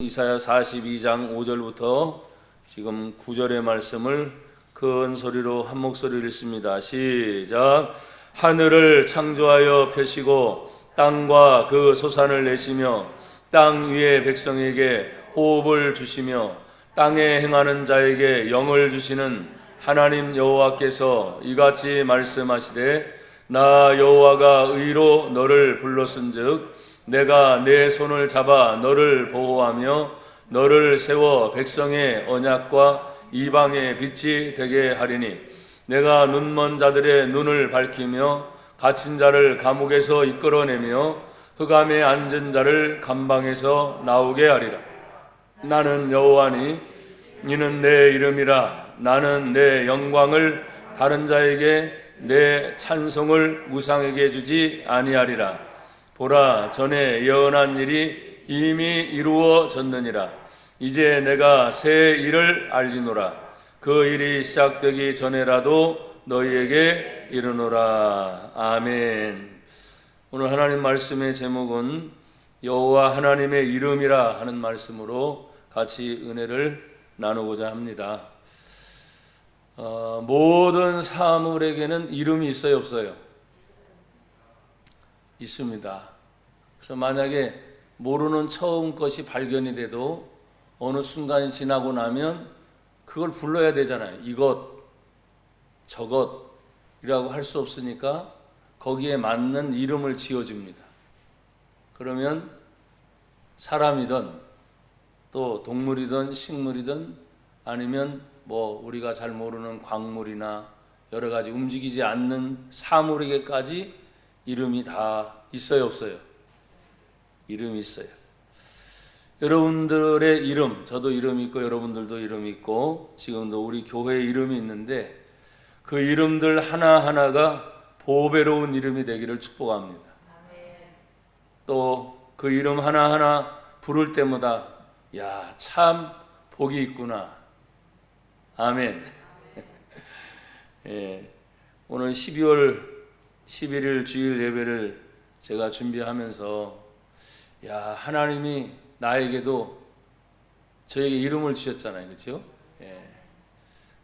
이사야 42장 5절부터 지금 9절의 말씀을 큰 소리로 한 목소리로 읽습니다. 시작. 하늘을 창조하여 펴시고 땅과 그 소산을 내시며 땅 위의 백성에게 호흡을 주시며 땅에 행하는 자에게 영을 주시는 하나님 여호와께서 이같이 말씀하시되 나 여호와가 의로 너를 불렀은즉 내가 내 손을 잡아 너를 보호하며 너를 세워 백성의 언약과 이방의 빛이 되게 하리니 내가 눈먼 자들의 눈을 밝히며 갇힌 자를 감옥에서 이끌어내며 흑암에 앉은 자를 감방에서 나오게 하리라. 나는 여호와니 이는 내 이름이라. 나는 내 영광을 다른 자에게 내 찬송을 우상에게 주지 아니하리라. 보라, 전에 예언한 일이 이미 이루어졌느니라. 이제 내가 새 일을 알리노라. 그 일이 시작되기 전에라도 너희에게 이르노라. 아멘. 오늘 하나님 말씀의 제목은 여호와 하나님의 이름이라 하는 말씀으로 같이 은혜를 나누고자 합니다. 모든 사물에게는 이름이 있어요, 없어요? 있습니다. 그래서 만약에 모르는 처음 것이 발견이 돼도 어느 순간이 지나고 나면 그걸 불러야 되잖아요. 이것, 저것이라고 할 수 없으니까 거기에 맞는 이름을 지어줍니다. 그러면 사람이든 또 동물이든 식물이든 아니면 뭐 우리가 잘 모르는 광물이나 여러 가지 움직이지 않는 사물에게까지 이름이 다 있어요, 없어요? 이름이 있어요. 여러분들의 이름, 저도 이름이 있고 여러분들도 이름이 있고 지금도 우리 교회에 이름이 있는데 그 이름들 하나하나가 보배로운 이름이 되기를 축복합니다. 또 그 이름 하나하나 부를 때마다 야, 참 복이 있구나. 아멘. 예, 오늘 12월 11일 주일 예배를 제가 준비하면서 야, 하나님이 나에게도 저에게 이름을 주셨잖아요. 그렇죠? 예.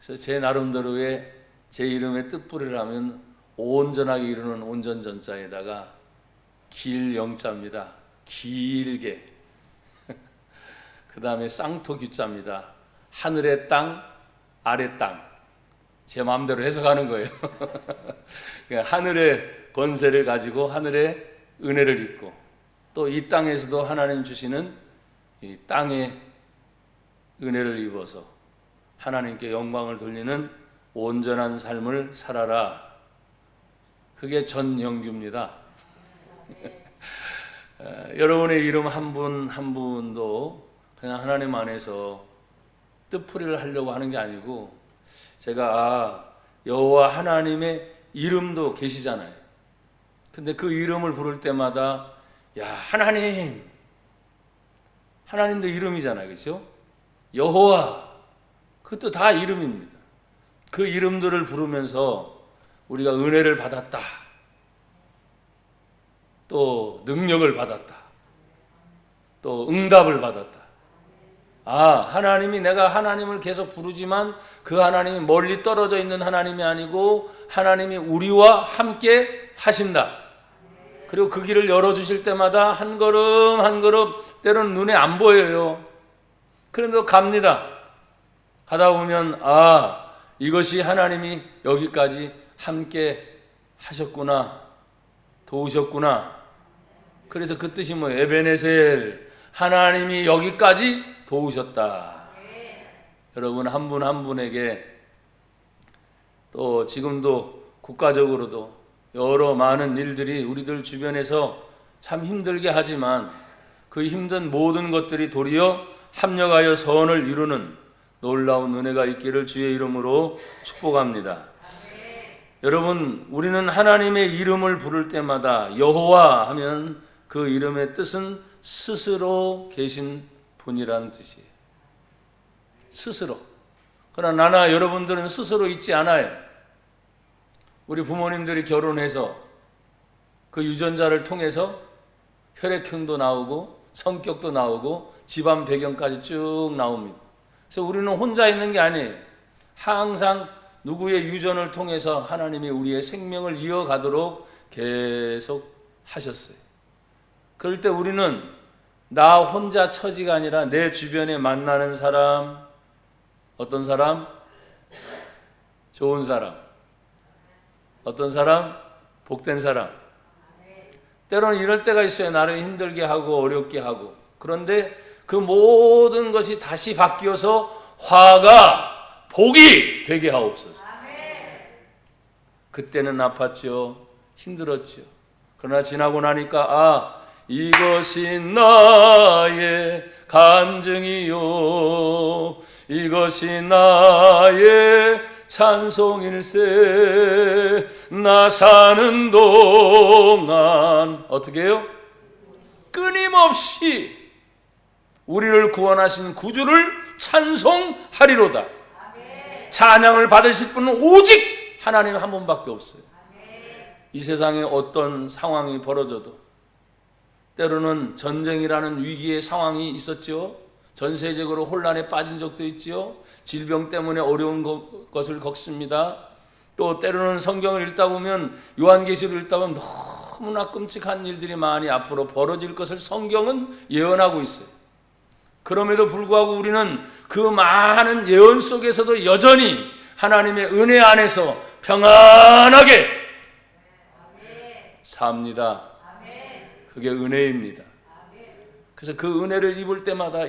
그래서 제 나름대로의 제 이름의 뜻풀이를 하면 온전하게 이루는 온전전자에다가 길 영자입니다. 길게. 그 다음에 쌍토 규자입니다. 하늘의 땅, 아래 땅. 제 마음대로 해석하는 거예요. 하늘의 권세를 가지고 하늘의 은혜를 입고 또 이 땅에서도 하나님 주시는 이 땅의 은혜를 입어서 하나님께 영광을 돌리는 온전한 삶을 살아라. 그게 전영규입니다. 여러분의 이름 한 분 한 분도 그냥 하나님 안에서 뜻풀이를 하려고 하는 게 아니고 제가 여호와 하나님의 이름도 계시잖아요. 근데 그 이름을 부를 때마다 야, 하나님도 이름이잖아요. 그렇죠? 여호와, 그것도 다 이름입니다. 그 이름들을 부르면서 우리가 은혜를 받았다. 또 능력을 받았다. 또 응답을 받았다. 하나님이 내가 하나님을 계속 부르지만 그 하나님이 멀리 떨어져 있는 하나님이 아니고 하나님이 우리와 함께 하신다. 그리고 그 길을 열어주실 때마다 한 걸음 한 걸음 때로는 눈에 안 보여요. 그런데도 갑니다. 가다 보면 이것이 하나님이 여기까지 함께 하셨구나. 도우셨구나. 그래서 그 뜻이 뭐예요? 에베네셀, 하나님이 여기까지 도우셨다. 여러분 한 분 한 분에게 또 지금도 국가적으로도 여러 많은 일들이 우리들 주변에서 참 힘들게 하지만 그 힘든 모든 것들이 도리어 합력하여 선을 이루는 놀라운 은혜가 있기를 주의 이름으로 축복합니다. 여러분, 우리는 하나님의 이름을 부를 때마다 여호와 하면 그 이름의 뜻은 스스로 계신 분이라는 뜻이에요. 스스로. 그러나 나나 여러분들은 스스로 있지 않아요. 우리 부모님들이 결혼해서 그 유전자를 통해서 혈액형도 나오고 성격도 나오고 집안 배경까지 쭉 나옵니다. 그래서 우리는 혼자 있는 게 아니에요. 항상 누구의 유전을 통해서 하나님이 우리의 생명을 이어가도록 계속 하셨어요. 그럴 때 우리는 나 혼자 처지가 아니라 내 주변에 만나는 사람, 어떤 사람? 좋은 사람. 어떤 사람? 복된 사람. 때로는 이럴 때가 있어요. 나를 힘들게 하고 어렵게 하고. 그런데 그 모든 것이 다시 바뀌어서 화가 복이 되게 하옵소서. 그때는 아팠죠. 힘들었죠. 그러나 지나고 나니까 이것이 나의 간증이요, 이것이 나의 찬송일세. 나 사는 동안 어떻게 해요? 끊임없이 우리를 구원하신 구주를 찬송하리로다. 찬양을 받으실 분은 오직 하나님 한 분밖에 없어요. 이 세상에 어떤 상황이 벌어져도, 때로는 전쟁이라는 위기의 상황이 있었죠. 전 세계적으로 혼란에 빠진 적도 있죠. 질병 때문에 어려운 것을 겪습니다. 또 때로는 성경을 읽다 보면, 요한계시를 읽다 보면 너무나 끔찍한 일들이 많이 앞으로 벌어질 것을 성경은 예언하고 있어요. 그럼에도 불구하고 우리는 그 많은 예언 속에서도 여전히 하나님의 은혜 안에서 평안하게 삽니다. 그게 은혜입니다. 그래서 그 은혜를 입을 때마다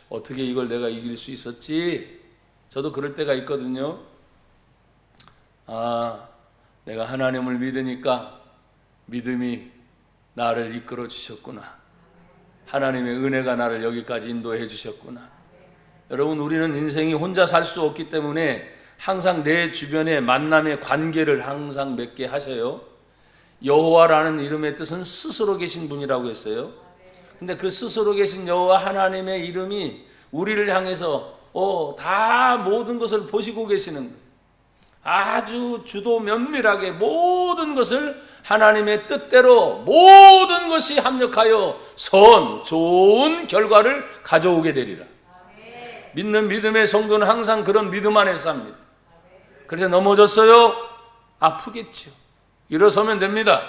어떻게 이걸 내가 이길 수 있었지? 저도 그럴 때가 있거든요. 내가 하나님을 믿으니까 믿음이 나를 이끌어 주셨구나. 하나님의 은혜가 나를 여기까지 인도해 주셨구나. 여러분, 우리는 인생이 혼자 살 수 없기 때문에 항상 내 주변에 만남의 관계를 항상 맺게 하셔요. 여호와라는 이름의 뜻은 스스로 계신 분이라고 했어요. 근데 그 스스로 계신 여호와 하나님의 이름이 우리를 향해서 다 모든 것을 보시고 계시는 거예요. 아주 주도 면밀하게 모든 것을 하나님의 뜻대로 모든 것이 합력하여 좋은 결과를 가져오게 되리라. 믿는 믿음의 성도는 항상 그런 믿음 안에서 삽니다. 그래서 넘어졌어요? 아프겠죠. 일어서면 됩니다.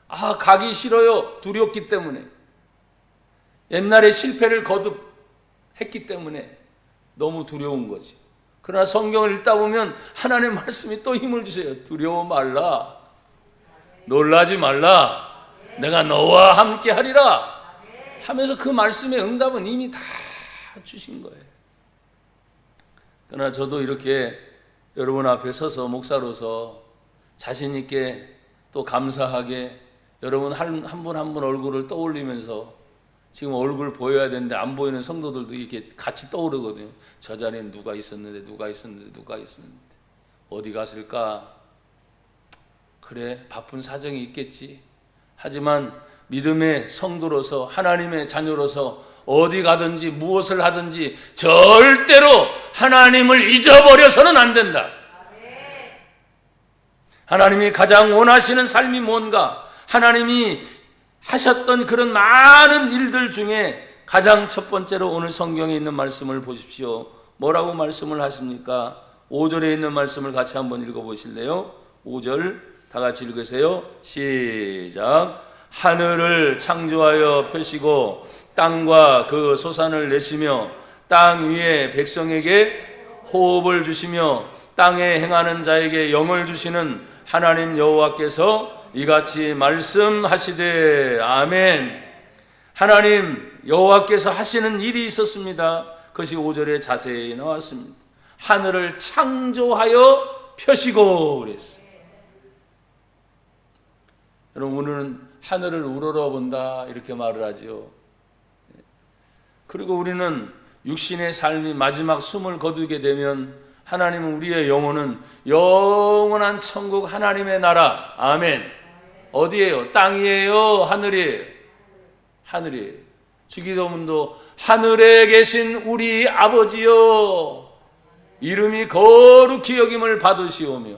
가기 싫어요. 두렵기 때문에. 옛날에 실패를 거듭했기 때문에 너무 두려운 거지. 그러나 성경을 읽다 보면 하나님의 말씀이 또 힘을 주세요. 두려워 말라. 놀라지 말라. 내가 너와 함께 하리라. 하면서 그 말씀의 응답은 이미 다 주신 거예요. 그러나 저도 이렇게 여러분 앞에 서서 목사로서 자신 있게 또 감사하게 여러분 한 분 한 분 얼굴을 떠올리면서, 지금 얼굴 보여야 되는데 안 보이는 성도들도 이렇게 같이 떠오르거든요. 저 자리에 누가 있었는데 어디 갔을까? 그래, 바쁜 사정이 있겠지. 하지만 믿음의 성도로서, 하나님의 자녀로서 어디 가든지 무엇을 하든지 절대로 하나님을 잊어버려서는 안 된다. 하나님이 가장 원하시는 삶이 뭔가, 하나님이 하셨던 그런 많은 일들 중에 가장 첫 번째로 오늘 성경에 있는 말씀을 보십시오. 뭐라고 말씀을 하십니까? 5절에 있는 말씀을 같이 한번 읽어보실래요? 5절 다 같이 읽으세요. 시작. 하늘을 창조하여 펴시고 땅과 그 소산을 내시며 땅 위에 백성에게 호흡을 주시며 땅에 행하는 자에게 영을 주시는 하나님 여호와께서 이같이 말씀하시되 아멘. 하나님 여호와께서 하시는 일이 있었습니다. 그것이 5절에 자세히 나왔습니다. 하늘을 창조하여 펴시고 그랬어요. 여러분, 오늘은 하늘을 우러러본다 이렇게 말을 하죠. 그리고 우리는 육신의 삶이 마지막 숨을 거두게 되면 하나님은 우리의 영혼은 영원한 천국 하나님의 나라, 아멘. 어디예요? 땅이에요? 하늘이에요? 하늘이에요. 주기도문도 하늘에 계신 우리 아버지여 이름이 거룩히 여김을 받으시오며,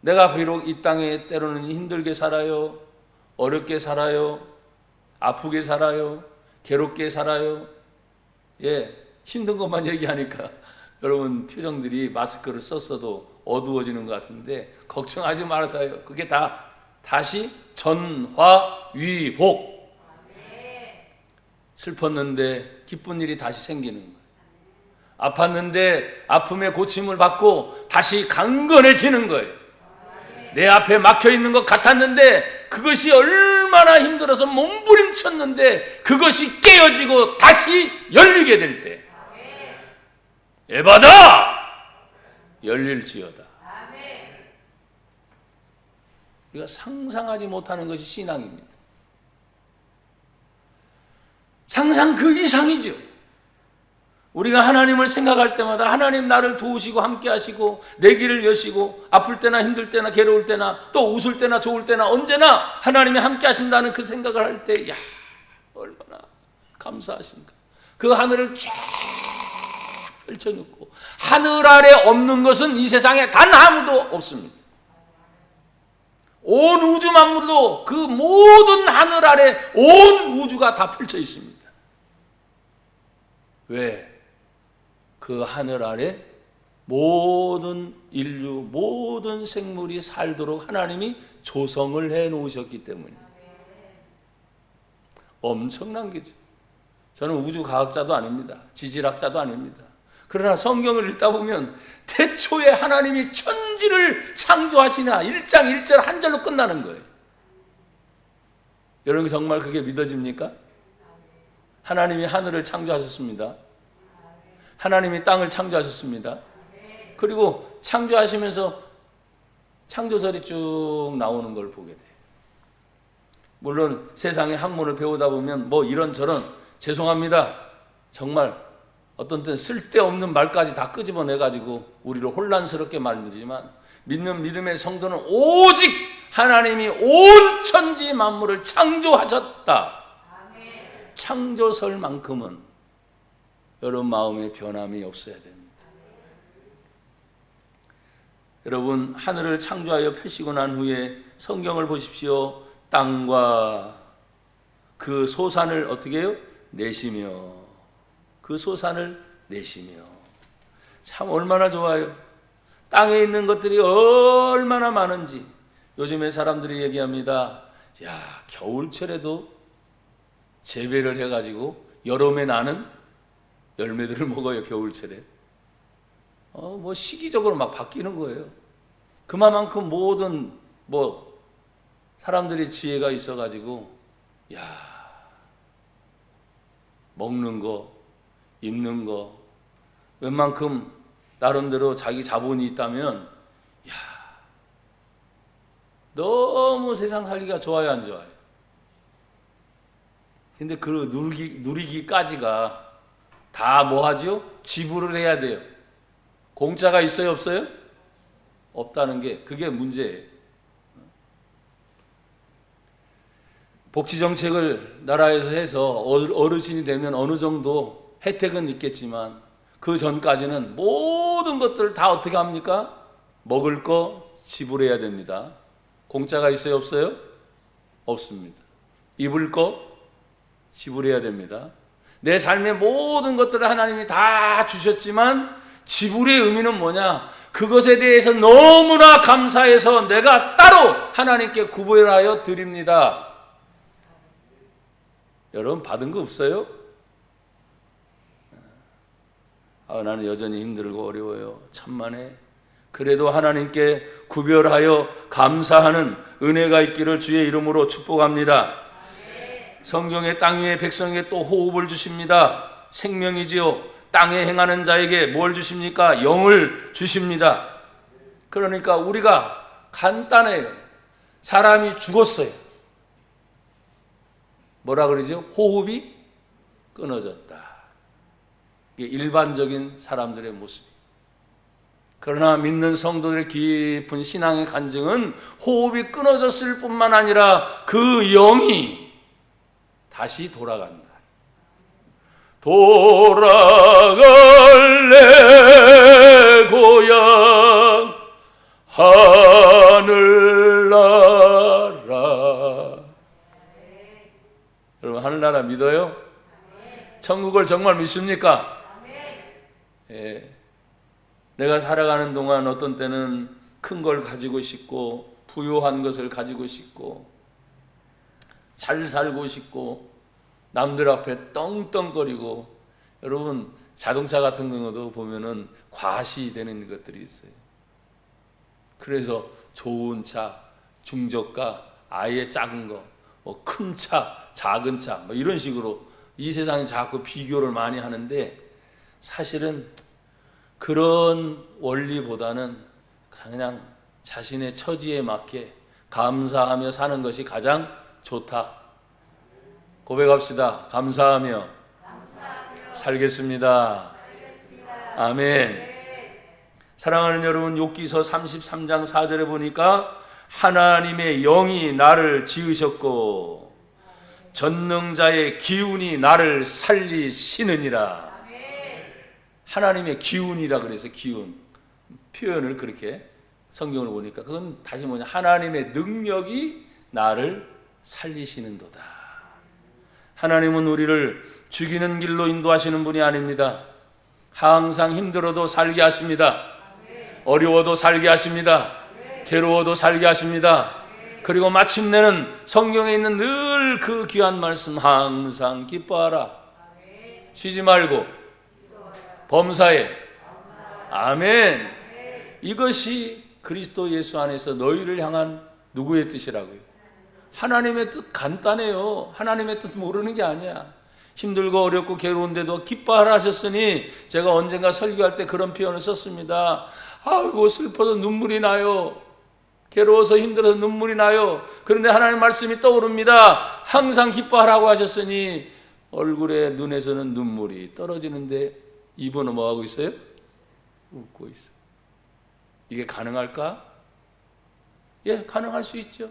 내가 비록 이 땅에 때로는 힘들게 살아요, 어렵게 살아요, 아프게 살아요? 괴롭게 살아요? 예, 힘든 것만 얘기하니까 여러분 표정들이 마스크를 썼어도 어두워지는 것 같은데 걱정하지 말아서요. 그게 다 다시 전화위복. 슬펐는데 기쁜 일이 다시 생기는 거예요. 아팠는데 아픔의 고침을 받고 다시 강건해지는 거예요. 내 앞에 막혀있는 것 같았는데 그것이 얼마나 힘들어서 몸부림쳤는데 그것이 깨어지고 다시 열리게 될 때 에바다! 열릴지어다. 우리가 상상하지 못하는 것이 신앙입니다. 상상 그 이상이죠. 우리가 하나님을 생각할 때마다 하나님 나를 도우시고 함께 하시고 내 길을 여시고 아플 때나 힘들 때나 괴로울 때나 또 웃을 때나 좋을 때나 언제나 하나님이 함께 하신다는 그 생각을 할 때, 야, 얼마나 감사하신가. 그 하늘을 쫙 펼쳐놓고 하늘 아래 없는 것은 이 세상에 단 아무도 없습니다. 온 우주 만물도 그 모든 하늘 아래 온 우주가 다 펼쳐 있습니다. 왜? 그 하늘 아래 모든 인류, 모든 생물이 살도록 하나님이 조성을 해 놓으셨기 때문입니다. 엄청난 거죠. 저는 우주과학자도 아닙니다. 지질학자도 아닙니다. 그러나 성경을 읽다 보면 태초에 하나님이 천지를 창조하시나 1장 1절 한 절로 끝나는 거예요. 여러분 정말 그게 믿어집니까? 하나님이 하늘을 창조하셨습니다. 하나님이 땅을 창조하셨습니다. 그리고 창조하시면서 창조설이 쭉 나오는 걸 보게 돼요. 물론 세상의 학문을 배우다 보면 뭐 이런저런 죄송합니다. 정말 어떤 때는 쓸데없는 말까지 다 끄집어내가지고 우리를 혼란스럽게 만들지만 믿는 믿음의 성도는 오직 하나님이 온 천지 만물을 창조하셨다. 창조설만큼은 여러분 마음에 변함이 없어야 됩니다. 여러분 하늘을 창조하여 펴시고 난 후에 성경을 보십시오. 땅과 그 소산을 어떻게 해요? 내시며 그 소산을 내시며. 참 얼마나 좋아요. 땅에 있는 것들이 얼마나 많은지. 요즘에 사람들이 얘기합니다. 야, 겨울철에도 재배를 해가지고 여름에 나는 열매들을 먹어요. 겨울철에. 뭐 시기적으로 막 바뀌는 거예요. 그만큼 모든 사람들이 지혜가 있어가지고 야, 먹는 거, 입는 거, 웬만큼 나름대로 자기 자본이 있다면 야, 너무 세상 살기가 좋아요, 안 좋아요? 근데 그 누리기까지가 다 뭐 하죠? 지불을 해야 돼요. 공짜가 있어요, 없어요? 없다는 게 그게 문제예요. 복지정책을 나라에서 해서 어르신이 되면 어느 정도 혜택은 있겠지만 그 전까지는 모든 것들을 다 어떻게 합니까? 먹을 거 지불해야 됩니다. 공짜가 있어요, 없어요? 없습니다. 입을 거 지불해야 됩니다. 내 삶의 모든 것들을 하나님이 다 주셨지만 지불의 의미는 뭐냐? 그것에 대해서 너무나 감사해서 내가 따로 하나님께 구별하여 드립니다. 여러분 받은 거 없어요? 나는 여전히 힘들고 어려워요. 천만에. 그래도 하나님께 구별하여 감사하는 은혜가 있기를 주의 이름으로 축복합니다. 성경의 땅 위에 백성에게 또 호흡을 주십니다. 생명이지요. 땅에 행하는 자에게 뭘 주십니까? 영을 주십니다. 그러니까 우리가 간단해요. 사람이 죽었어요. 뭐라 그러죠? 호흡이 끊어졌다. 이게 일반적인 사람들의 모습이에요. 그러나 믿는 성도들의 깊은 신앙의 간증은 호흡이 끊어졌을 뿐만 아니라 그 영이 다시 돌아간다. 돌아갈래 고향 하늘나라. 여러분 하늘나라 믿어요? 천국을 정말 믿습니까? 예. 내가 살아가는 동안 어떤 때는 큰 걸 가지고 싶고 부유한 것을 가지고 싶고 잘 살고 싶고 남들 앞에 떵떵거리고, 여러분 자동차 같은 경우도 보면은 과시되는 것들이 있어요. 그래서 좋은 차, 중저가, 아예 작은 거, 뭐 큰 차, 작은 차, 뭐 이런 식으로 이 세상에 자꾸 비교를 많이 하는데, 사실은 그런 원리보다는 그냥 자신의 처지에 맞게 감사하며 사는 것이 가장 좋다. 고백합시다. 감사하며 살겠습니다. 아멘. 사랑하는 여러분, 욥기서 33장 4절에 보니까 하나님의 영이 나를 지으셨고 전능자의 기운이 나를 살리시느니라. 하나님의 기운이라 그래서 기운 표현을 그렇게 성경을 보니까 그건 다시 뭐냐, 하나님의 능력이 나를 살리시는도다. 하나님은 우리를 죽이는 길로 인도하시는 분이 아닙니다. 항상 힘들어도 살게 하십니다. 어려워도 살게 하십니다. 괴로워도 살게 하십니다. 그리고 마침내는 성경에 있는 늘 그 귀한 말씀, 항상 기뻐하라. 쉬지 말고 범사에. 아멘. 이것이 그리스도 예수 안에서 너희를 향한 누구의 뜻이라고요? 하나님의 뜻. 간단해요. 하나님의 뜻 모르는 게 아니야. 힘들고 어렵고 괴로운데도 기뻐하라 하셨으니 제가 언젠가 설교할 때 그런 표현을 썼습니다. 아이고 슬퍼서 눈물이 나요. 괴로워서 힘들어서 눈물이 나요. 그런데 하나님 말씀이 떠오릅니다. 항상 기뻐하라고 하셨으니 얼굴에 눈에서는 눈물이 떨어지는데 입은 뭐하고 있어요? 웃고 있어요. 이게 가능할까? 예, 가능할 수 있죠.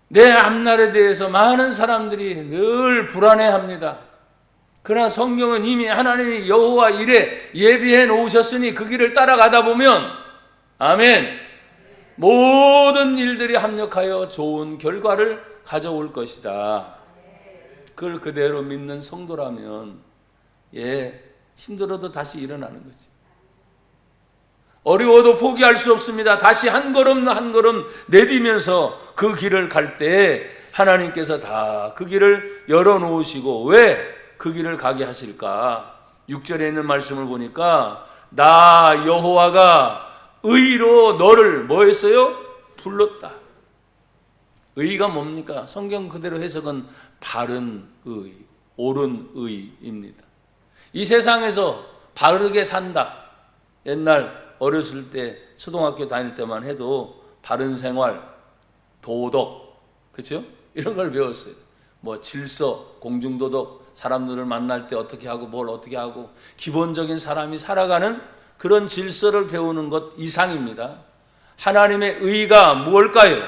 내 앞날에 대해서 많은 사람들이 늘 불안해합니다. 그러나 성경은 이미 하나님이 여호와 이레 예비해 놓으셨으니 그 길을 따라가다 보면 아멘, 모든 일들이 합력하여 좋은 결과를 가져올 것이다. 그걸 그대로 믿는 성도라면 힘들어도 다시 일어나는 거지. 어려워도 포기할 수 없습니다. 다시 한 걸음 한 걸음 내디면서 그 길을 갈 때 하나님께서 다 그 길을 열어놓으시고, 왜 그 길을 가게 하실까? 6절에 있는 말씀을 보니까 나 여호와가 의로 너를 뭐 했어요? 불렀다. 의가 뭡니까? 성경 그대로 해석은 바른 의, 옳은 의입니다. 이 세상에서 바르게 산다. 옛날 어렸을 때 초등학교 다닐 때만 해도 바른 생활, 도덕, 그렇죠? 이런 걸 배웠어요. 뭐 질서, 공중도덕, 사람들을 만날 때 어떻게 하고 뭘 어떻게 하고, 기본적인 사람이 살아가는 그런 질서를 배우는 것 이상입니다. 하나님의 의가 무엇일까요?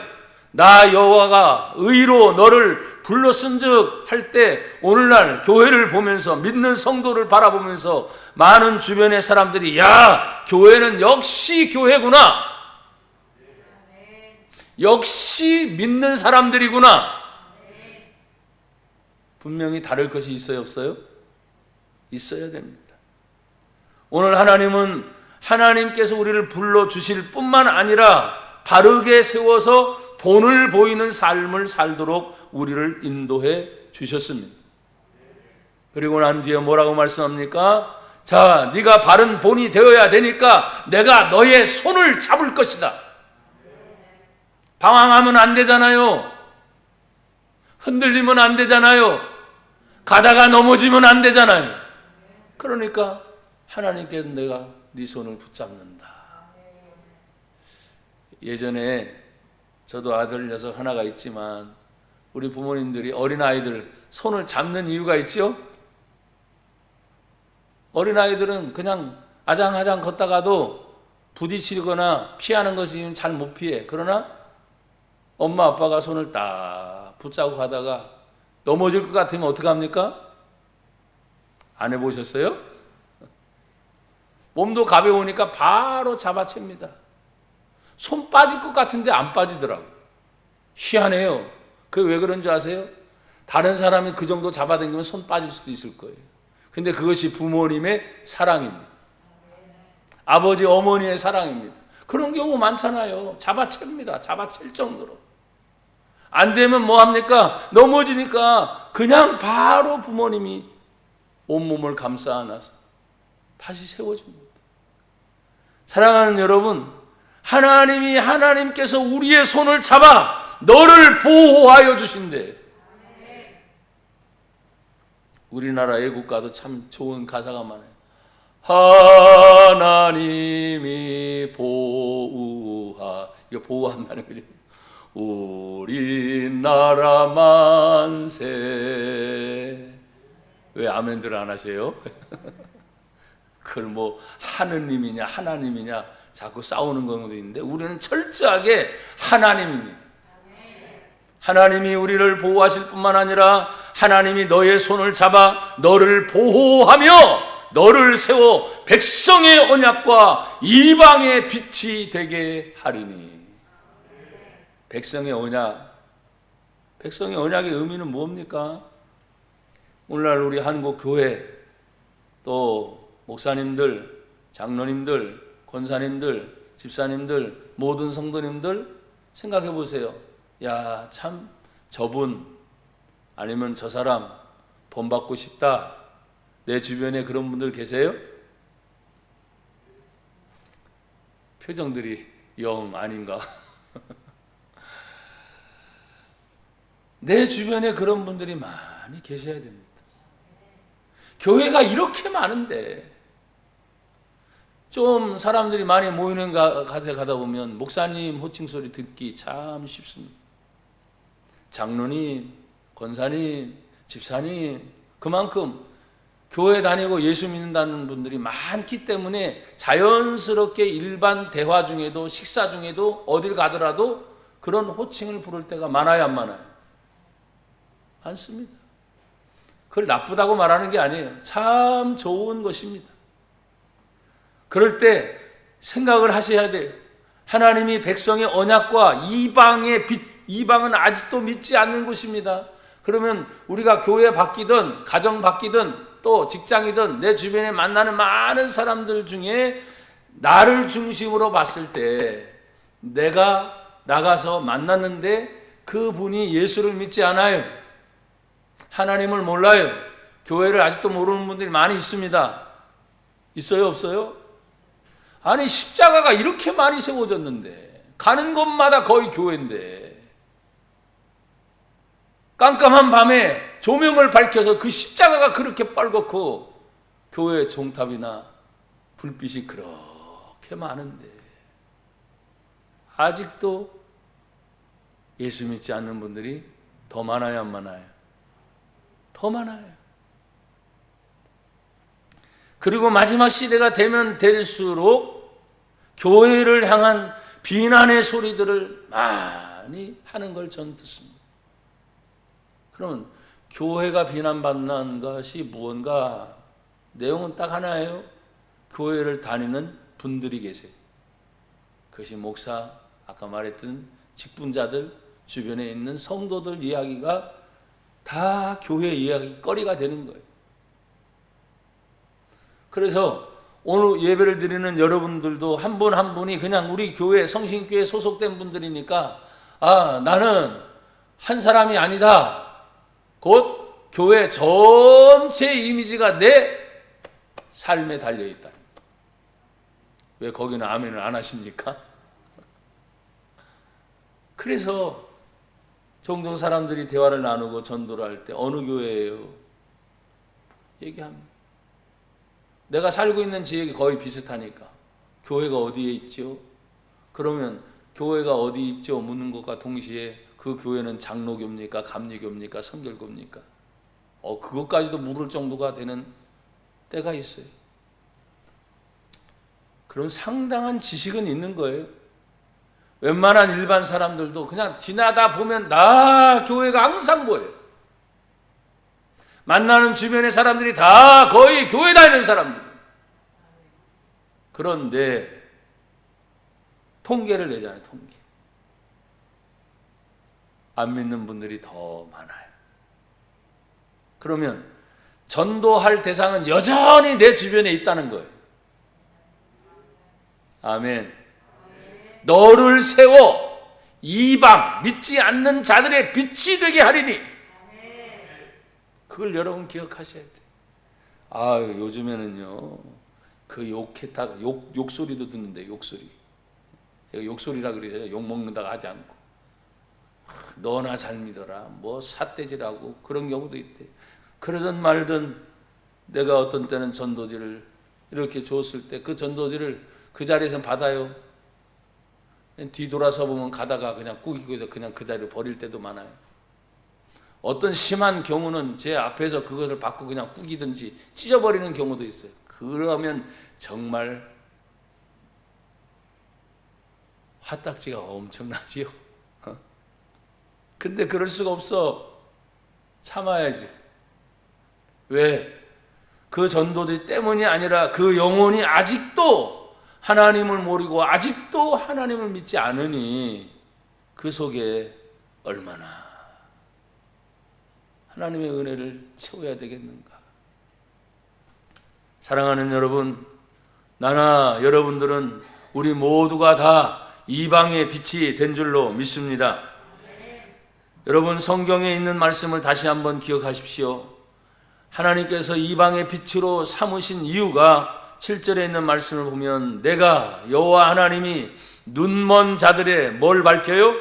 나 여호와가 의로 너를 불렀은즉 할 때, 오늘날 교회를 보면서, 믿는 성도를 바라보면서 많은 주변의 사람들이 야, 교회는 역시 교회구나, 역시 믿는 사람들이구나. 분명히 다를 것이 있어요, 없어요? 있어야 됩니다. 오늘 하나님은 하나님께서 우리를 불러주실 뿐만 아니라 바르게 세워서 본을 보이는 삶을 살도록 우리를 인도해 주셨습니다. 그리고 난 뒤에 뭐라고 말씀합니까? 자, 네가 바른 본이 되어야 되니까 내가 너의 손을 잡을 것이다. 방황하면 안 되잖아요. 흔들리면 안 되잖아요. 가다가 넘어지면 안 되잖아요. 그러니까 하나님께서 내가 네 손을 붙잡는다. 예전에 저도 아들 녀석 하나가 있지만 우리 부모님들이 어린아이들 손을 잡는 이유가 있죠? 어린아이들은 그냥 아장아장 걷다가도 부딪히거나 피하는 것이 잘 못 피해. 그러나 엄마 아빠가 손을 딱 붙잡고 가다가 넘어질 것 같으면 어떡합니까? 안 해보셨어요? 몸도 가벼우니까 바로 잡아챕니다. 손 빠질 것 같은데 안 빠지더라고. 희한해요. 그게 왜 그런 줄 아세요? 다른 사람이 그 정도 잡아당기면 손 빠질 수도 있을 거예요. 근데 그것이 부모님의 사랑입니다. 아버지, 어머니의 사랑입니다. 그런 경우 많잖아요. 잡아챕니다. 잡아챌 정도로. 안 되면 뭐 합니까? 넘어지니까 그냥 바로 부모님이 온몸을 감싸 안아서 다시 세워줍니다. 사랑하는 여러분, 하나님께서 우리의 손을 잡아 너를 보호하여 주신대. 우리나라 애국가도 참 좋은 가사가 많아요. 하나님이 이거 보호한다는 거죠. 우리나라 만세. 왜 아멘들 안 하세요? 그걸 뭐 하느님이냐 하나님이냐 자꾸 싸우는 경우도 있는데 우리는 철저하게 하나님입니다. 하나님이 우리를 보호하실 뿐만 아니라 하나님이 너의 손을 잡아 너를 보호하며 너를 세워 백성의 언약과 이방의 빛이 되게 하리니. 백성의 언약. 백성의 언약의 의미는 뭡니까? 오늘날 우리 한국 교회 또 목사님들, 장로님들, 권사님들, 집사님들, 모든 성도님들 생각해 보세요. 야, 참 저분 아니면 저 사람 본받고 싶다. 내 주변에 그런 분들 계세요? 표정들이 영 아닌가? 내 주변에 그런 분들이 많이 계셔야 됩니다. 교회가 이렇게 많은데 좀 사람들이 많이 모이는 곳에 가다 보면 목사님 호칭 소리 듣기 참 쉽습니다. 장로님, 권사님, 집사님, 그만큼 교회 다니고 예수 믿는다는 분들이 많기 때문에 자연스럽게 일반 대화 중에도 식사 중에도 어딜 가더라도 그런 호칭을 부를 때가 많아요, 안 많아요? 많습니다. 그걸 나쁘다고 말하는 게 아니에요. 참 좋은 것입니다. 그럴 때 생각을 하셔야 돼요. 하나님이 백성의 언약과 이방의 빛, 이방은 아직도 믿지 않는 곳입니다. 그러면 우리가 교회 바뀌든 가정 바뀌든 또 직장이든 내 주변에 만나는 많은 사람들 중에 나를 중심으로 봤을 때 내가 나가서 만났는데 그분이 예수를 믿지 않아요. 하나님을 몰라요. 교회를 아직도 모르는 분들이 많이 있습니다. 있어요, 없어요? 아니, 십자가가 이렇게 많이 세워졌는데 가는 곳마다 거의 교회인데 깜깜한 밤에 조명을 밝혀서 그 십자가가 그렇게 빨갛고 교회 종탑이나 불빛이 그렇게 많은데 아직도 예수 믿지 않는 분들이 더 많아요, 안 많아요? 더 많아요. 그리고 마지막 시대가 되면 될수록 교회를 향한 비난의 소리들을 많이 하는 걸 전 듣습니다. 그러면 교회가 비난받는 것이 무언가? 내용은 딱 하나예요. 교회를 다니는 분들이 계세요. 그것이 목사, 아까 말했던 직분자들, 주변에 있는 성도들 이야기가 다 교회 이야기거리가 되는 거예요. 그래서 오늘 예배를 드리는 여러분들도 한 분 한 분이 그냥 우리 교회, 성신교회에 소속된 분들이니까 나는 한 사람이 아니다. 곧 교회 전체 이미지가 내 삶에 달려있다. 왜 거기는 아멘을 안 하십니까? 그래서 종종 사람들이 대화를 나누고 전도를 할 때 어느 교회예요? 얘기합니다. 내가 살고 있는 지역이 거의 비슷하니까 교회가 어디에 있죠? 그러면 교회가 어디 있죠? 묻는 것과 동시에 그 교회는 장로교입니까? 감리교입니까? 성결교입니까? 그것까지도 물을 정도가 되는 때가 있어요. 그런 상당한 지식은 있는 거예요. 웬만한 일반 사람들도 그냥 지나다 보면 나 교회가 항상 보여요. 만나는 주변의 사람들이 다 거의 교회 다니는 사람들. 그런데 통계를 내잖아요, 통계. 안 믿는 분들이 더 많아요. 그러면 전도할 대상은 여전히 내 주변에 있다는 거예요. 아멘. 너를 세워 이방 믿지 않는 자들의 빛이 되게 하리니. 그걸 여러분 기억하셔야 돼요. 요즘에는요 그 욕소리도 듣는데, 욕소리. 제가 욕소리라 그러잖아요. 욕 먹는다고 하지 않고 너나 잘 믿어라 뭐 삿대질하고 그런 경우도 있대. 그러든 말든 내가 어떤 때는 전도지를 이렇게 줬을 때 그 전도지를 그 자리에서 받아요. 뒤돌아서 보면 가다가 그냥 꾸기고서 그냥 그 자리를 버릴 때도 많아요. 어떤 심한 경우는 제 앞에서 그것을 받고 그냥 꾸기든지 찢어버리는 경우도 있어요. 그러면 정말 화딱지가 엄청나지요. 근데 그럴 수가 없어. 참아야지. 왜? 그 전도지 때문이 아니라 그 영혼이 아직도 하나님을 모르고 아직도 하나님을 믿지 않으니 그 속에 얼마나 하나님의 은혜를 채워야 되겠는가. 사랑하는 여러분, 나나 여러분들은 우리 모두가 다 이방의 빛이 된 줄로 믿습니다. 여러분, 성경에 있는 말씀을 다시 한번 기억하십시오. 하나님께서 이방의 빛으로 삼으신 이유가 7절에 있는 말씀을 보면 내가 여호와 하나님이 눈먼 자들의 뭘 밝혀요?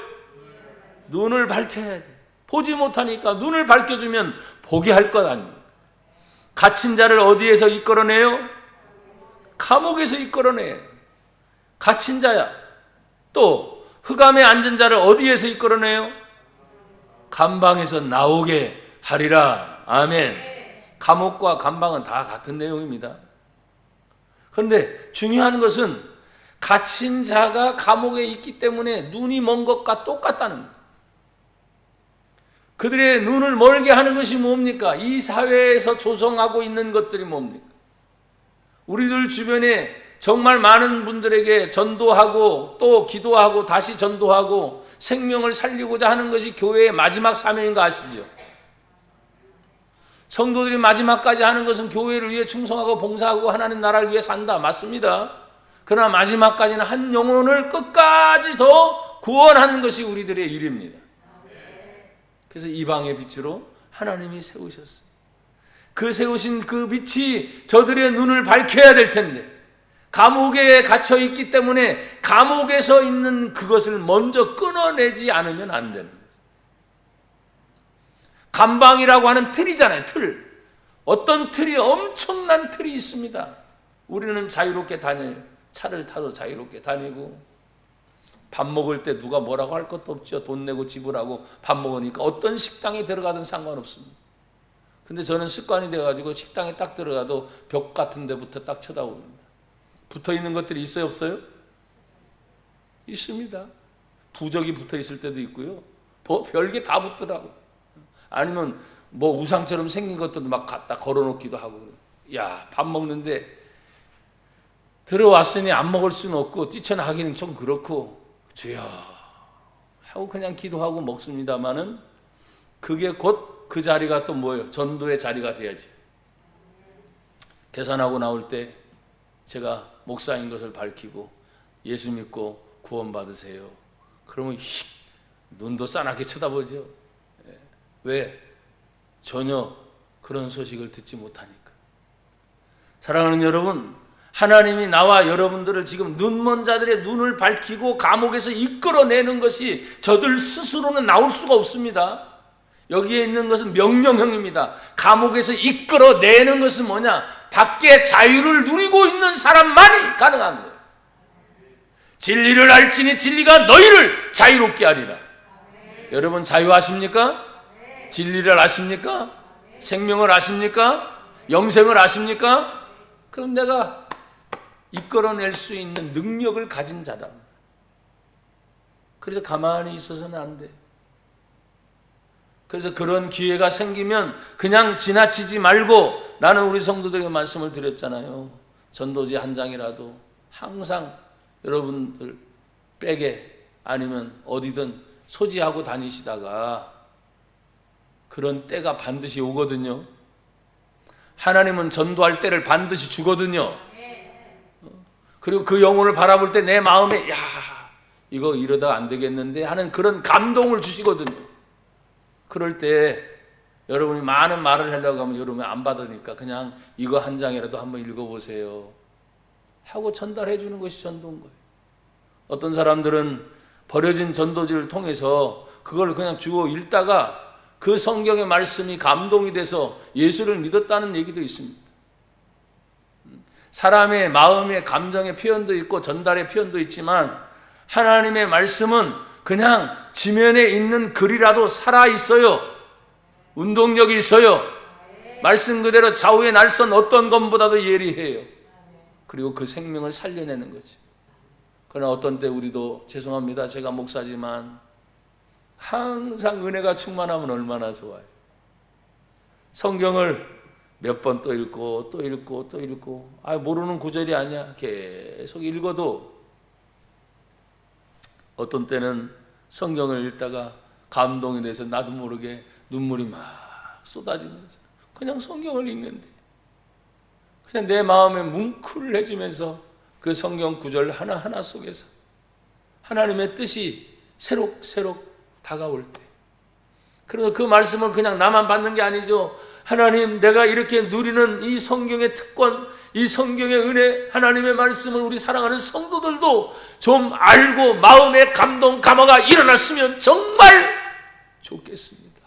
눈을 밝혀야 돼. 보지 못하니까 눈을 밝혀주면 보게 할 것 아닙니까? 갇힌 자를 어디에서 이끌어내요? 감옥에서 이끌어내요. 갇힌 자야. 또 흑암에 앉은 자를 어디에서 이끌어내요? 감방에서 나오게 하리라. 아멘. 감옥과 감방은 다 같은 내용입니다. 그런데 중요한 것은 갇힌 자가 감옥에 있기 때문에 눈이 먼 것과 똑같다는 거예요. 그들의 눈을 멀게 하는 것이 뭡니까? 이 사회에서 조성하고 있는 것들이 뭡니까? 우리들 주변에 정말 많은 분들에게 전도하고 또 기도하고 다시 전도하고 생명을 살리고자 하는 것이 교회의 마지막 사명인 거 아시죠? 성도들이 마지막까지 하는 것은 교회를 위해 충성하고 봉사하고 하나님 나라를 위해 산다. 맞습니다. 그러나 마지막까지는 한 영혼을 끝까지 더 구원하는 것이 우리들의 일입니다. 그래서 이방의 빛으로 하나님이 세우셨어요. 그 세우신 그 빛이 저들의 눈을 밝혀야 될 텐데 감옥에 갇혀 있기 때문에 감옥에서 있는 그것을 먼저 끊어내지 않으면 안 되는 거예요. 감방이라고 하는 틀이잖아요. 틀. 어떤 틀이 엄청난 틀이 있습니다. 우리는 자유롭게 다녀요. 차를 타도 자유롭게 다니고 밥 먹을 때 누가 뭐라고 할 것도 없죠. 돈 내고 지불하고 밥 먹으니까 어떤 식당에 들어가든 상관없습니다. 근데 저는 습관이 돼가지고 식당에 딱 들어가도 벽 같은 데부터 딱 쳐다봅니다. 붙어 있는 것들이 있어요, 없어요? 있습니다. 부적이 붙어 있을 때도 있고요. 뭐 별게 다 붙더라고. 아니면 뭐 우상처럼 생긴 것도 막 갖다 걸어놓기도 하고. 야, 밥 먹는데 들어왔으니 안 먹을 수는 없고 뛰쳐나가기는 좀 그렇고 주여 하고 그냥 기도하고 먹습니다마는 그게 곧 그 자리가 또 뭐예요? 전도의 자리가 돼야지. 계산하고 나올 때 제가 목사인 것을 밝히고 예수 믿고 구원 받으세요. 그러면 눈도 싸납게 쳐다보죠. 왜? 전혀 그런 소식을 듣지 못하니까. 사랑하는 여러분, 하나님이 나와 여러분들을 지금 눈먼 자들의 눈을 밝히고 감옥에서 이끌어내는 것이 저들 스스로는 나올 수가 없습니다. 여기에 있는 것은 명령형입니다. 감옥에서 이끌어내는 것은 뭐냐? 밖에 자유를 누리고 있는 사람만이 가능한 거예요. 진리를 알지니 진리가 너희를 자유롭게 하리라. 여러분 자유하십니까? 진리를 아십니까? 생명을 아십니까? 영생을 아십니까? 그럼 내가 이끌어낼 수 있는 능력을 가진 자다. 그래서 가만히 있어서는 안 돼. 그래서 그런 기회가 생기면 그냥 지나치지 말고, 나는 우리 성도들에게 말씀을 드렸잖아요. 전도지 한 장이라도 항상 여러분들 백에 아니면 어디든 소지하고 다니시다가 그런 때가 반드시 오거든요. 하나님은 전도할 때를 반드시 주거든요. 그리고 그 영혼을 바라볼 때 내 마음에 야, 이거 이러다 안 되겠는데 하는 그런 감동을 주시거든요. 그럴 때 여러분이 많은 말을 하려고 하면 여러분이 안 받으니까 그냥 이거 한 장이라도 한번 읽어보세요 하고 전달해 주는 것이 전도인 거예요. 어떤 사람들은 버려진 전도지를 통해서 그걸 그냥 주워 읽다가 그 성경의 말씀이 감동이 돼서 예수를 믿었다는 얘기도 있습니다. 사람의 마음의 감정의 표현도 있고 전달의 표현도 있지만 하나님의 말씀은 그냥 지면에 있는 글이라도 살아있어요. 운동력이 있어요. 말씀 그대로 좌우의 날선 어떤 것보다도 예리해요. 그리고 그 생명을 살려내는 거지. 그러나 어떤 때 우리도 죄송합니다. 제가 목사지만 항상 은혜가 충만하면 얼마나 좋아요. 성경을 몇 번 또 읽고 또 읽고 또 읽고 모르는 구절이 아니야. 계속 읽어도 어떤 때는 성경을 읽다가 감동이 돼서 나도 모르게 눈물이 막 쏟아지면서 그냥 성경을 읽는데 그냥 내 마음에 뭉클해지면서 그 성경 구절 하나하나 속에서 하나님의 뜻이 새록새록 다가올 때 그래서 그 말씀을 그냥 나만 받는 게 아니죠. 하나님, 내가 이렇게 누리는 이 성경의 특권, 이 성경의 은혜, 하나님의 말씀을 우리 사랑하는 성도들도 좀 알고 마음의 감동, 감화가 일어났으면 정말 좋겠습니다.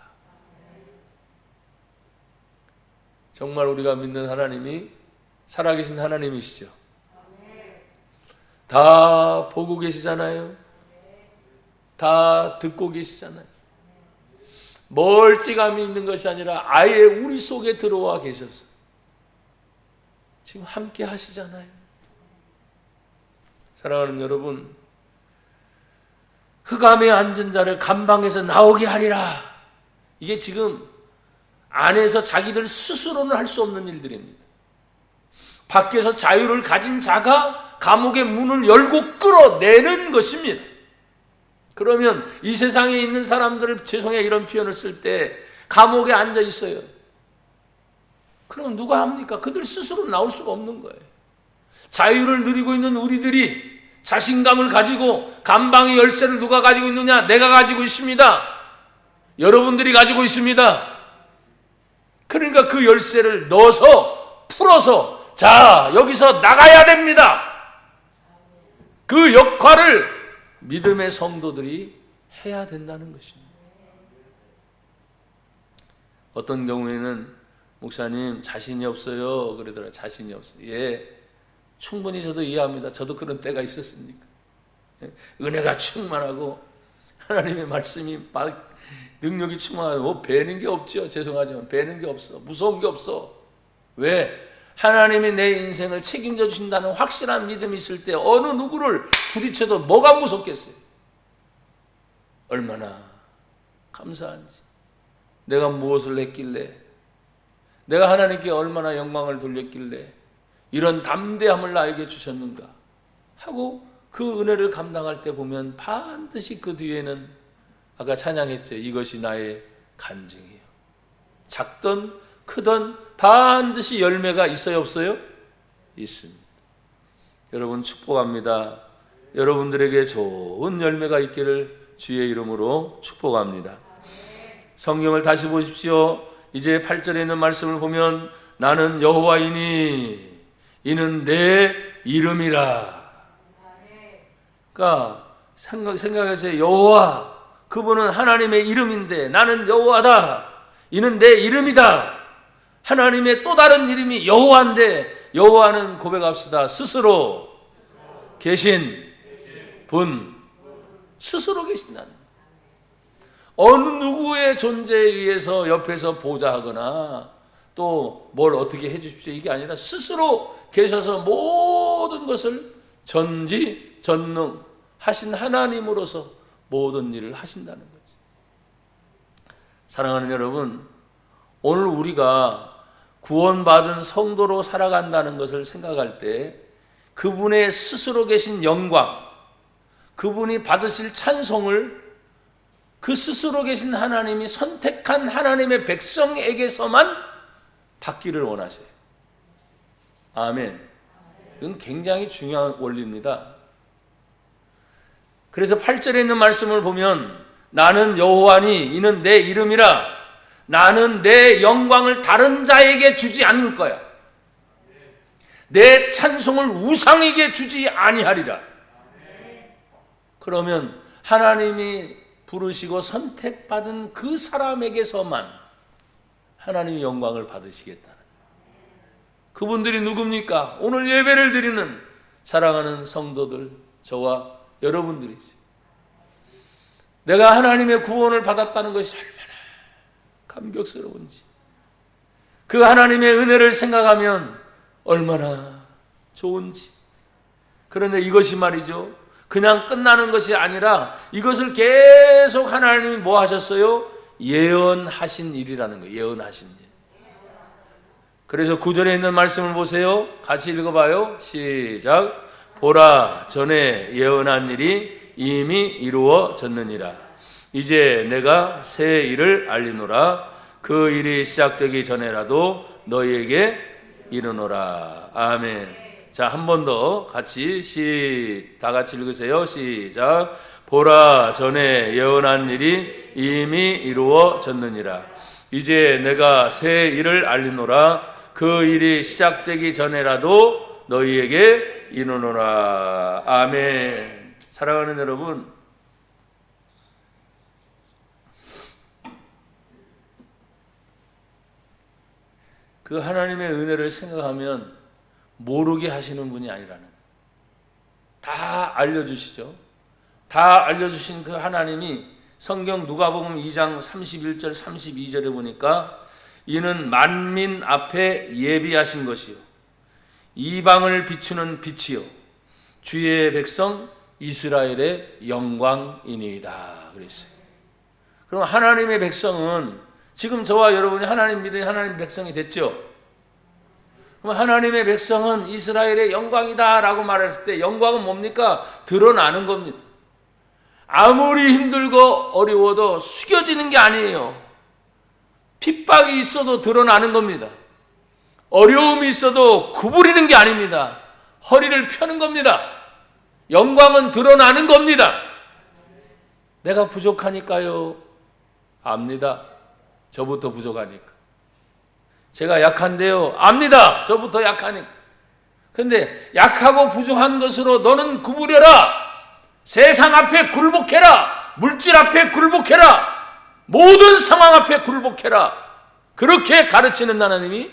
정말 우리가 믿는 하나님이 살아계신 하나님이시죠. 다 보고 계시잖아요. 다 듣고 계시잖아요. 멀찌감이 있는 것이 아니라 아예 우리 속에 들어와 계셔서 지금 함께 하시잖아요. 사랑하는 여러분, 흑암에 앉은 자를 감방에서 나오게 하리라. 이게 지금 안에서 자기들 스스로는 할 수 없는 일들입니다. 밖에서 자유를 가진 자가 감옥의 문을 열고 끌어내는 것입니다. 그러면 이 세상에 있는 사람들을 죄송해요 이런 표현을 쓸 때 감옥에 앉아 있어요. 그럼 누가 합니까? 그들 스스로 나올 수가 없는 거예요. 자유를 누리고 있는 우리들이 자신감을 가지고 감방의 열쇠를 누가 가지고 있느냐? 내가 가지고 있습니다. 여러분들이 가지고 있습니다. 그러니까 그 열쇠를 넣어서 풀어서 자 여기서 나가야 됩니다. 그 역할을 믿음의 성도들이 해야 된다는 것입니다. 어떤 경우에는 목사님 자신이 없어요 그러더라고요. 자신이 없어요. 예, 충분히 저도 이해합니다. 저도 그런 때가 있었으니까. 은혜가 충만하고 하나님의 말씀이 능력이 충만하고 뭐 배는 게 없죠. 죄송하지만 배는 게 없어. 무서운 게 없어. 왜? 하나님이 내 인생을 책임져 주신다는 확실한 믿음이 있을 때 어느 누구를 부딪혀도 뭐가 무섭겠어요? 얼마나 감사한지. 내가 무엇을 했길래, 내가 하나님께 얼마나 영광을 돌렸길래 이런 담대함을 나에게 주셨는가 하고 그 은혜를 감당할 때 보면 반드시 그 뒤에는 아까 찬양했죠. 이것이 나의 간증이에요. 작든 크든 반드시 열매가 있어요 없어요? 있습니다. 여러분 축복합니다. 여러분들에게 좋은 열매가 있기를 주의 이름으로 축복합니다. 성경을 다시 보십시오. 이제 8절에 있는 말씀을 보면 나는 여호와이니 이는 내 이름이라. 그러니까 생각하세요. 여호와, 그분은 하나님의 이름인데 나는 여호와다. 이는 내 이름이다. 하나님의 또 다른 이름이 여호와인데 여호와는 고백합시다. 스스로 계신 분, 스스로 계신다는. 어느 누구의 존재에 의해서 옆에서 보좌하거나 또 뭘 어떻게 해 주십시오 이게 아니라 스스로 계셔서 모든 것을 전지전능 하신 하나님으로서 모든 일을 하신다는 거죠. 사랑하는 여러분, 오늘 우리가 구원받은 성도로 살아간다는 것을 생각할 때 그분의 스스로 계신 영광, 그분이 받으실 찬송을 그 스스로 계신 하나님이 선택한 하나님의 백성에게서만 받기를 원하세요. 아멘. 이건 굉장히 중요한 원리입니다. 그래서 8절에 있는 말씀을 보면 나는 여호와니 이는 내 이름이라 나는 내 영광을 다른 자에게 주지 않을 거야. 내 찬송을 우상에게 주지 아니하리라. 그러면 하나님이 부르시고 선택받은 그 사람에게서만 하나님이 영광을 받으시겠다. 그분들이 누굽니까? 오늘 예배를 드리는 사랑하는 성도들, 저와 여러분들이지. 내가 하나님의 구원을 받았다는 것이 얼마나 감격스러운지, 그 하나님의 은혜를 생각하면 얼마나 좋은지. 그런데 이것이 말이죠, 그냥 끝나는 것이 아니라 이것을 계속 하나님이 뭐 하셨어요? 예언하신 일이라는 거예요. 예언하신 일. 그래서 9절에 있는 말씀을 보세요. 같이 읽어봐요. 시작. 보라, 전에 예언한 일이 이미 이루어졌느니라. 이제 내가 새 일을 알리노라. 그 일이 시작되기 전에라도 너희에게 이르노라. 아멘. 자, 한 번 더 같이 다 같이 읽으세요. 시작. 보라, 전에 예언한 일이 이미 이루어졌느니라. 이제 내가 새 일을 알리노라. 그 일이 시작되기 전에라도 너희에게 이르노라. 아멘. 사랑하는 여러분, 그 하나님의 은혜를 생각하면 모르게 하시는 분이 아니라는, 다 알려주시죠. 다 알려주신 그 하나님이 성경 누가복음 2장 31절 32절에 보니까 이는 만민 앞에 예비하신 것이요 이방을 비추는 빛이요 주의 백성 이스라엘의 영광이니이다 그랬어요. 그럼 하나님의 백성은 지금 저와 여러분이 하나님 믿은 하나님 백성이 됐죠. 그럼 하나님의 백성은 이스라엘의 영광이다 라고 말했을 때 영광은 뭡니까? 드러나는 겁니다. 아무리 힘들고 어려워도 숙여지는 게 아니에요. 핍박이 있어도 드러나는 겁니다. 어려움이 있어도 구부리는 게 아닙니다. 허리를 펴는 겁니다. 영광은 드러나는 겁니다. 내가 부족하니까요. 압니다. 저부터 부족하니까. 제가 약한데요. 압니다. 저부터 약하니까. 근데 약하고 부족한 것으로 너는 구부려라. 세상 앞에 굴복해라. 물질 앞에 굴복해라. 모든 상황 앞에 굴복해라. 그렇게 가르치는 하나님이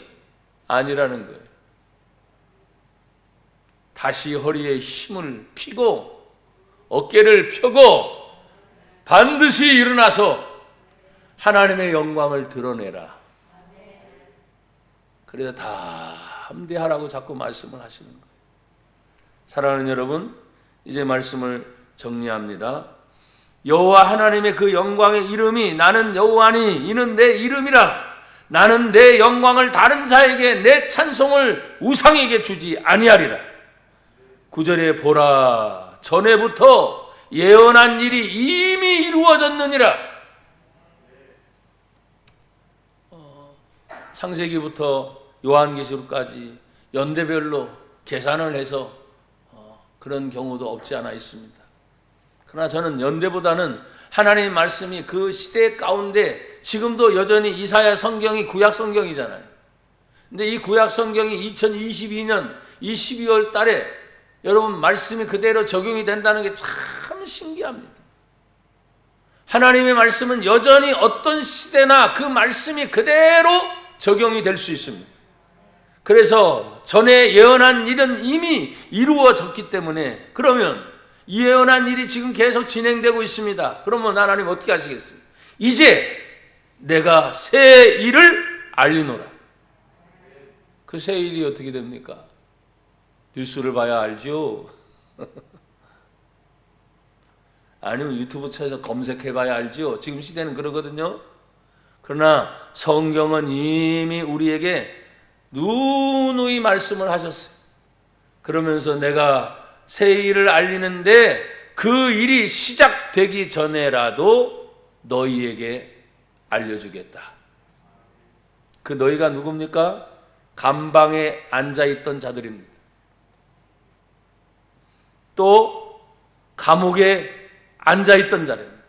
아니라는 거예요. 다시 허리에 힘을 피고 어깨를 펴고 반드시 일어나서 하나님의 영광을 드러내라. 그래서 다 함대하라고 자꾸 말씀을 하시는 거예요. 사랑하는 여러분, 이제 말씀을 정리합니다. 여호와 하나님의 그 영광의 이름이 나는 여호와니 이는 내 이름이라. 나는 내 영광을 다른 자에게 내 찬송을 우상에게 주지 아니하리라. 9절에 보라, 전에부터 예언한 일이 이미 이루어졌느니라. 창세기부터 요한계시록까지 연대별로 계산을 해서 그런 경우도 없지 않아 있습니다. 그러나 저는 연대보다는 하나님의 말씀이 그 시대 가운데 지금도 여전히 이사야 성경이 구약 성경이잖아요. 근데 이 구약 성경이 2022년 이 12월 달에 여러분 말씀이 그대로 적용이 된다는 게 참 신기합니다. 하나님의 말씀은 여전히 어떤 시대나 그 말씀이 그대로 적용이 될 수 있습니다. 그래서 전에 예언한 일은 이미 이루어졌기 때문에, 그러면 이 예언한 일이 지금 계속 진행되고 있습니다. 그러면 하나님 어떻게 하시겠어요? 이제 내가 새 일을 알리노라. 그 새 일이 어떻게 됩니까? 뉴스를 봐야 알죠. 아니면 유튜브 찾아서 검색해 봐야 알죠. 지금 시대는 그러거든요. 그러나 성경은 이미 우리에게 누누이 말씀을 하셨어요. 그러면서 내가 새 일을 알리는데 그 일이 시작되기 전에라도 너희에게 알려주겠다. 그 너희가 누굽니까? 감방에 앉아있던 자들입니다. 또 감옥에 앉아있던 자들입니다.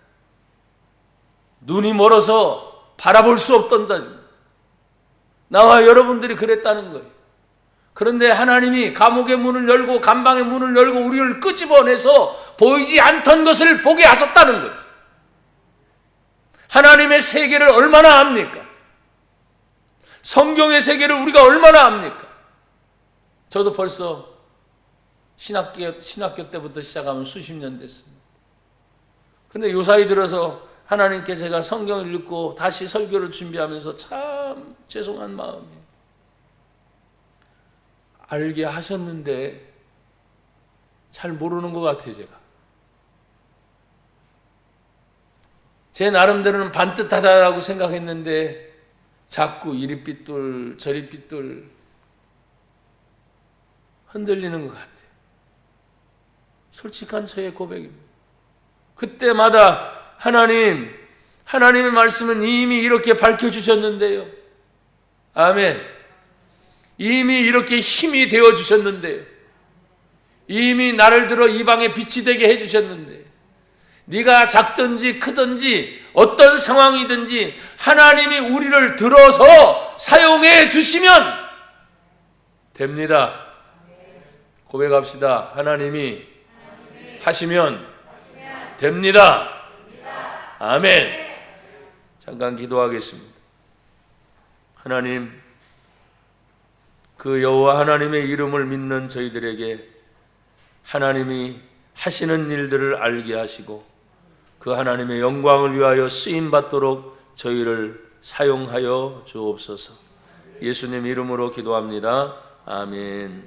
눈이 멀어서 바라볼 수 없던 자들입니다. 나와 여러분들이 그랬다는 거예요. 그런데 하나님이 감옥의 문을 열고 감방의 문을 열고 우리를 끄집어내서 보이지 않던 것을 보게 하셨다는 거죠. 하나님의 세계를 얼마나 압니까? 성경의 세계를 우리가 얼마나 압니까? 저도 벌써 신학교 때부터 시작하면 수십 년 됐습니다. 근데 요사이 들어서 하나님께 제가 성경을 읽고 다시 설교를 준비하면서 참 죄송한 마음이에요. 알게 하셨는데 잘 모르는 것 같아요, 제가. 제 나름대로는 반듯하다라고 생각했는데 자꾸 이리 삐뚤 저리 삐뚤 흔들리는 것 같아요. 솔직한 저의 고백입니다. 그때마다 하나님의 말씀은 이미 이렇게 밝혀주셨는데요. 아멘. 이미 이렇게 힘이 되어주셨는데요. 이미 나를 들어 이방의 빛이 되게 해주셨는데 네가 작든지 크든지 어떤 상황이든지 하나님이 우리를 들어서 사용해 주시면 됩니다. 고백합시다. 하나님이 하시면 됩니다. 아멘. 잠깐 기도하겠습니다. 하나님, 그 여호와 하나님의 이름을 믿는 저희들에게 하나님이 하시는 일들을 알게 하시고 그 하나님의 영광을 위하여 쓰임받도록 저희를 사용하여 주옵소서. 예수님 이름으로 기도합니다. 아멘.